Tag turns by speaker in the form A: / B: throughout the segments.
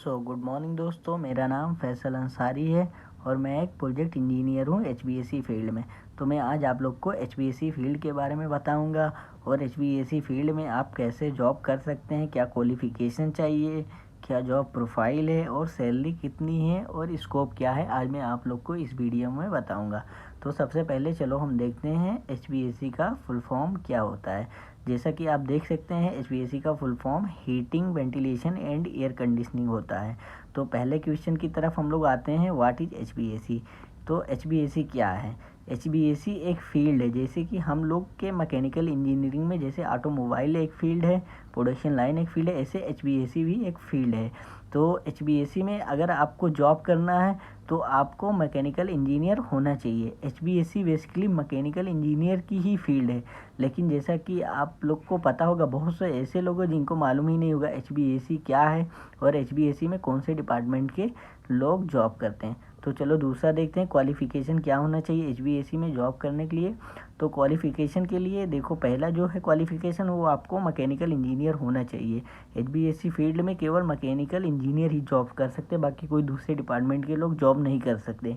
A: Good morning दोस्तों, मेरा नाम फैसल अंसारी है और मैं एक प्रोजेक्ट इंजीनियर हूँ एचबीएसी फील्ड में। तो मैं आज आप लोग को एचबीएसी फील्ड के बारे में बताऊँगा और एचबीएसी फील्ड में आप कैसे जॉब कर सकते हैं, क्या क्वालिफ़िकेशन चाहिए, क्या जॉब प्रोफाइल है और सैलरी कितनी है और स्कोप क्या है, आज मैं आप लोग को इस वीडियो में बताऊँगा। तो सबसे पहले चलो हम देखते हैं एचबीएसी का फुल फॉर्म क्या होता है। जैसा कि आप देख सकते हैं एचबीएसी का full form heating, ventilation and air conditioning होता है। तो पहले क्वेश्चन की तरफ हम लोग आते हैं, व्हाट इज एचबीएसी। तो एचबीएसी क्या है? एचबीएसी एक फील्ड है, जैसे कि हम लोग के मैकेनिकल इंजीनियरिंग में जैसे ऑटोमोबाइल एक फील्ड है, प्रोडक्शन लाइन एक फील्ड है, ऐसे एचबीएसी भी एक फील्ड है। तो एचबीएसी में अगर आपको जॉब करना है तो आपको मैकेनिकल इंजीनियर होना चाहिए। एचबीएसी बेसिकली मैकेनिकल इंजीनियर की ही फील्ड है, लेकिन जैसा कि आप लोग को पता होगा, बहुत से ऐसे लोग हैं जिनको मालूम ही नहीं होगा एचबीएसी क्या है और एचबीएसी में कौन से डिपार्टमेंट के लोग जॉब करते हैं। तो चलो दूसरा देखते हैं, क्वालिफ़िकेशन क्या होना चाहिए एचबीएसी में जॉब करने के लिए। तो क्वालिफ़िकेशन के लिए देखो, पहला जो है क्वालिफ़िकेशन वो आपको मैकेनिकल इंजीनियर होना चाहिए। एचबीएसी फील्ड में केवल मैकेनिकल इंजीनियर ही जॉब कर सकते, बाकी कोई दूसरे डिपार्टमेंट के लोग जॉब नहीं कर सकते।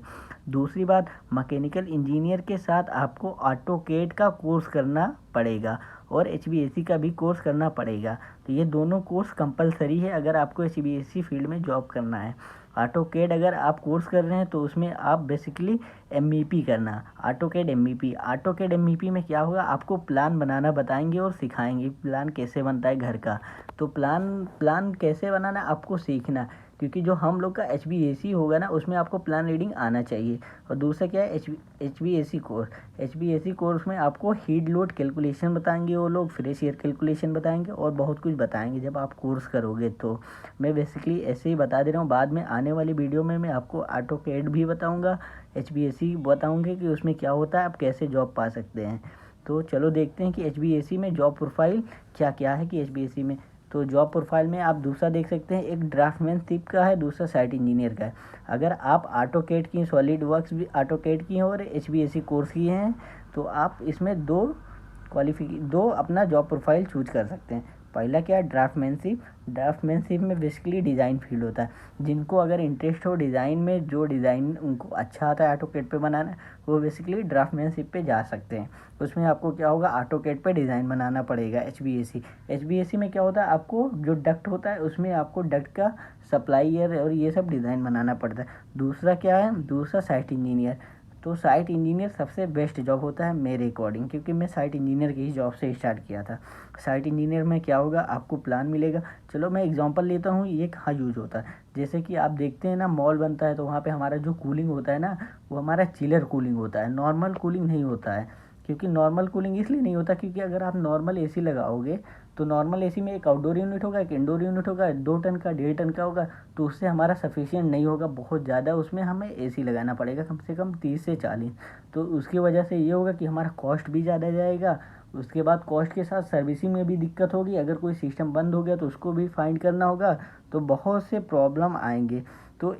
A: दूसरी बात, मैकेनिकल इंजीनियर के साथ आपको ऑटोकेड का कोर्स करना पड़ेगा और एचबीएसी का भी कोर्स करना पड़ेगा। तो ये दोनों कोर्स कंपलसरी है अगर आपको एचबीएसी फील्ड में जॉब करना है। ऑटोकेड अगर आप कोर्स कर रहे हैं तो उसमें आप बेसिकली एमईपी करना, ऑटोकेड एमईपी। ऑटोकेड एमईपी में क्या होगा, आपको प्लान बनाना बताएंगे और सिखाएंगे प्लान कैसे बनता है घर का। तो प्लान कैसे बनाना आपको सीखना, क्योंकि जो हम लोग का एचबीएसी होगा ना उसमें आपको प्लान रीडिंग आना चाहिए। और दूसरा क्या है, एचबीएसी कोर्स। एचबीएसी कोर्स में आपको हीट लोड कैलकुलेशन बताएंगे वो लोग, फ्रेश एयर कैलकुलेशन बताएंगे और बहुत कुछ बताएंगे जब आप कोर्स करोगे। तो मैं बेसिकली ऐसे ही बता दे रहा हूँ, बाद में आने वाली वीडियो में मैं आपको ऑटोकैड भी बताऊँगा, एचबीएसी बताऊँगे कि उसमें क्या होता है, आप कैसे जॉब पा सकते हैं। तो चलो देखते हैं कि एचबीएसी में जॉब प्रोफाइल क्या क्या है कि एचबीएसी में। तो जॉब प्रोफाइल में आप दूसरा देख सकते हैं, एक ड्राफ्टमैनशिप का है, दूसरा साइट इंजीनियर का है। अगर आप ऑटोकैड की, सॉलिड वर्क्स भी ऑटोकैड की हैं और एचबीएसी कोर्स की हैं तो आप इसमें दो अपना जॉब प्रोफाइल चूज कर सकते हैं। पहला क्या है, ड्राफ्टमैनशिप। ड्राफ्टमैनशिप में बेसिकली डिज़ाइन फील्ड होता है। जिनको अगर इंटरेस्ट हो डिज़ाइन में, जो डिज़ाइन उनको अच्छा आता है ऑटोकैड पे बनाना, वो बेसिकली ड्राफ्टमैनशिप पे जा सकते हैं। उसमें आपको क्या होगा, ऑटोकैड पे डिज़ाइन बनाना पड़ेगा। एचबीएसी में क्या होता है, आपको जो डक्ट होता है उसमें आपको डक्ट का सप्लायर और ये सब डिज़ाइन बनाना पड़ता है। दूसरा क्या है, दूसरा साइट इंजीनियर। तो साइट इंजीनियर सबसे बेस्ट जॉब होता है मेरे अकॉर्डिंग, क्योंकि मैं साइट इंजीनियर की ही जॉब से स्टार्ट किया था। साइट इंजीनियर में क्या होगा, आपको प्लान मिलेगा। चलो मैं एग्जांपल लेता हूँ, ये कहाँ यूज होता है। जैसे कि आप देखते हैं ना, मॉल बनता है तो वहाँ पे हमारा जो कूलिंग होता है ना, वो हमारा चिलर कूलिंग होता है, नॉर्मल कूलिंग नहीं होता है। क्योंकि नॉर्मल कूलिंग इसलिए नहीं होता क्योंकि अगर आप नॉर्मल एसी लगाओगे तो नॉर्मल एसी में एक आउटडोर यूनिट होगा, एक इंडोर यूनिट होगा, 2 टन का 1.5 टन का होगा, तो उससे हमारा सफिशिएंट नहीं होगा, बहुत ज़्यादा उसमें हमें एसी लगाना पड़ेगा, कम से कम 30 से 40। तो उसकी वजह से ये होगा कि हमारा कॉस्ट भी ज़्यादा जाएगा। उसके बाद कॉस्ट के साथ सर्विसिंग में भी दिक्कत होगी, अगर कोई सिस्टम बंद हो गया तो उसको भी फाइंड करना होगा, तो बहुत से प्रॉब्लम आएंगे। तो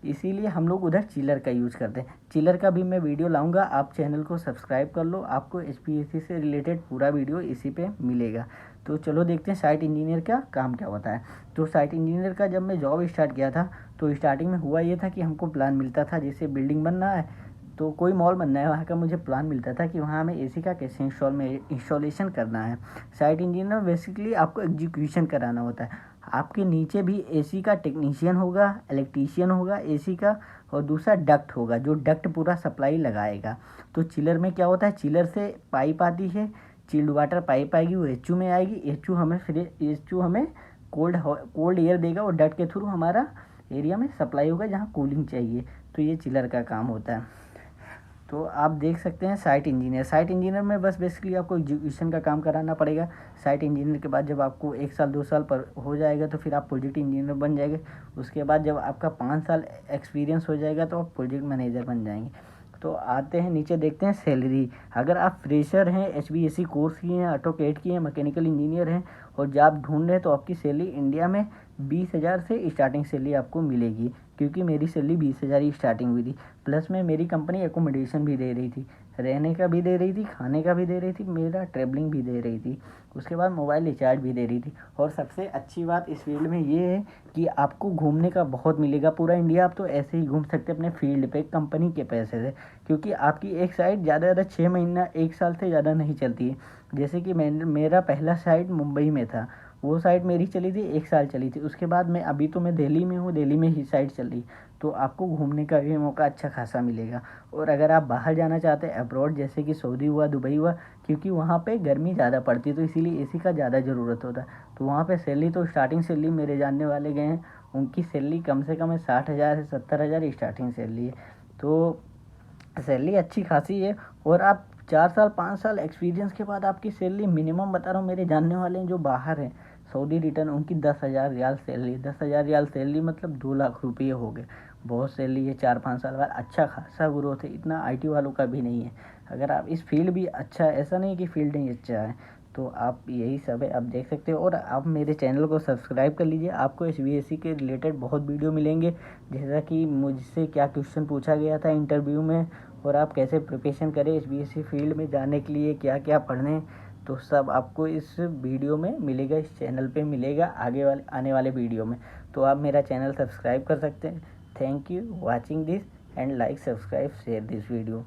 A: इसीलिए हम लोग उधर चिलर का यूज़ करते हैं। चिलर का भी मैं वीडियो लाऊंगा, आप चैनल को सब्सक्राइब कर लो, आपको एचपीएसी से रिलेटेड पूरा वीडियो इसी पे मिलेगा। तो चलो देखते हैं साइट इंजीनियर का काम क्या होता है। तो साइट इंजीनियर का जब मैं जॉब स्टार्ट किया था तो स्टार्टिंग में हुआ ये था कि हमको प्लान मिलता था, जैसे बिल्डिंग बनना है तो कोई मॉल बनना है, वहाँ का मुझे प्लान मिलता था कि वहाँ हमें एसी का कैसे इंस्टॉलेशन करना है। साइट इंजीनियर बेसिकली आपको एग्जीक्यूशन कराना होता है। आपके नीचे भी एसी का टेक्नीशियन होगा, इलेक्ट्रीशियन होगा एसी का, और दूसरा डक्ट होगा जो डक्ट पूरा सप्लाई लगाएगा। तो चिलर में क्या होता है, चिलर से पाइप आती है, चिल्ड वाटर पाइप आएगी, वो एचयू में आएगी, एचयू हमें कोल्ड एयर देगा और डक्ट के थ्रू हमारा एरिया में सप्लाई होगा जहाँ कूलिंग चाहिए। तो ये चिलर का काम होता है। तो आप देख सकते हैं साइट इंजीनियर में बस बेसिकली आपको एग्जीक्यूशन का काम कराना पड़ेगा। साइट इंजीनियर के बाद जब आपको 1 साल 2 साल पर हो जाएगा तो फिर आप प्रोजेक्ट इंजीनियर बन जाएंगे। उसके बाद जब आपका 5 साल एक्सपीरियंस हो जाएगा तो आप प्रोजेक्ट मैनेजर बन जाएंगे। तो आते हैं नीचे, देखते हैं सैलरी। अगर आप फ्रेशर हैं, एचबीएसी कोर्स किए हैं, ऑटोकैड किए हैं, मैकेनिकल इंजीनियर हैं और जॉब ढूंढ रहे हैं, तो आपकी सैलरी इंडिया में 20,000 से स्टार्टिंग सैलरी आपको मिलेगी, क्योंकि मेरी सैलरी 20,000 ही स्टार्टिंग हुई थी। प्लस में मेरी कंपनी एकोमोडेशन भी दे रही थी, रहने का भी दे रही थी, खाने का भी दे रही थी, मेरा ट्रैवलिंग भी दे रही थी, उसके बाद मोबाइल रिचार्ज भी दे रही थी। और सबसे अच्छी बात इस फील्ड में ये है कि आपको घूमने का बहुत मिलेगा, पूरा इंडिया आप तो ऐसे ही घूम सकते हैं अपने फील्ड पे कंपनी के पैसे से, क्योंकि आपकी एक साइट ज़्यादा से ज़्यादा 6 महीना 1 साल से ज़्यादा नहीं चलती है। जैसे कि मेरा पहला साइट मुंबई में था, वो साइट मेरी चली थी 1 साल चली थी, उसके बाद अभी तो मैं दिल्ली में हूँ, दिल्ली में ही साइट चल रही। तो आपको घूमने का भी मौका अच्छा खासा मिलेगा। और अगर आप बाहर जाना चाहते हैं अब्रॉड, जैसे कि सऊदी हुआ, दुबई हुआ, क्योंकि वहाँ पे गर्मी ज़्यादा पड़ती है तो इसीलिए एसी का ज़्यादा ज़रूरत होता है। तो वहाँ पे सैलरी तो स्टार्टिंग सैलरी मेरे जानने वाले गए हैं, उनकी सैलरी कम से कम है 60,000 से 70,000 स्टार्टिंग सैलरी है। तो सैलरी अच्छी खासी है। और आप 4 साल 5 साल एक्सपीरियंस के बाद आपकी सैलरी मिनिमम बता रहा हूँ, मेरे जानने वाले हैं जो बाहर हैं सऊदी रिटर्न, उनकी 10,000 रियाल सैलरी, 10,000 रियाल सैलरी मतलब 2 लाख रुपये हो गए। बहुत सैलरी है, 4 5 साल बाद अच्छा खासा ग्रोथ है, इतना आईटी वालों का भी नहीं है। अगर आप इस फील्ड भी अच्छा है, ऐसा नहीं कि फील्ड नहीं अच्छा है, तो आप यही सब है, आप देख सकते हो। और आप मेरे चैनल को सब्सक्राइब कर लीजिए, आपको HBSC के रिलेटेड बहुत वीडियो मिलेंगे, जैसा कि मुझसे क्या क्वेश्चन पूछा गया था इंटरव्यू में, और आप कैसे प्रिपरेशन करें HBSC फील्ड में जाने के लिए, क्या क्या पढ़ने, तो सब आपको इस वीडियो में मिलेगा, इस चैनल पे मिलेगा आने वाले वीडियो में। तो आप मेरा चैनल सब्सक्राइब कर सकते हैं। Thank you watching this and like subscribe share this video.